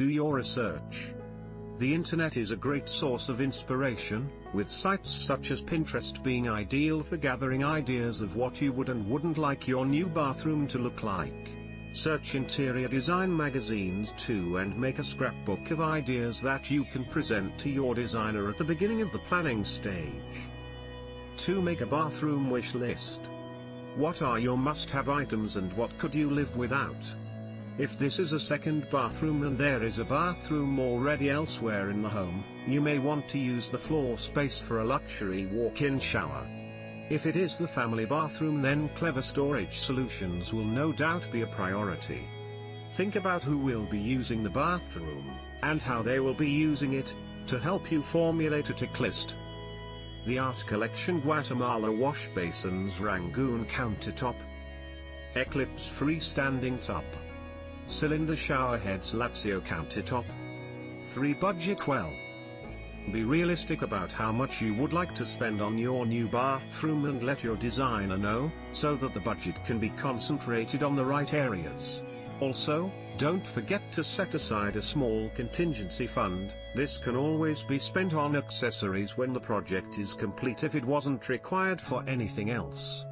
Do your research. The internet is a great source of inspiration, with sites such as Pinterest being ideal for gathering ideas of what you would and wouldn't like your new bathroom to look like. Search interior design magazines too and make a scrapbook of ideas that you can present to your designer at the beginning of the planning stage. 2. Make a bathroom wish list. What are your must-have items and what could you live without? If this is a second bathroom and there is a bathroom already elsewhere in the home, you may want to use the floor space for a luxury walk-in shower. If it is the family bathroom, then clever storage solutions will no doubt be a priority. Think about who will be using the bathroom, and how they will be using it, to help you formulate a tick list. The Art Collection Guatemala Wash Basins Rangoon Countertop, Eclipse Freestanding Top, Cylinder Shower Heads Lazio Countertop. 3. Budget well. Be realistic about how much you would like to spend on your new bathroom and let your designer know, so that the budget can be concentrated on the right areas. Also, don't forget to set aside a small contingency fund. This can always be spent on accessories when the project is complete if it wasn't required for anything else.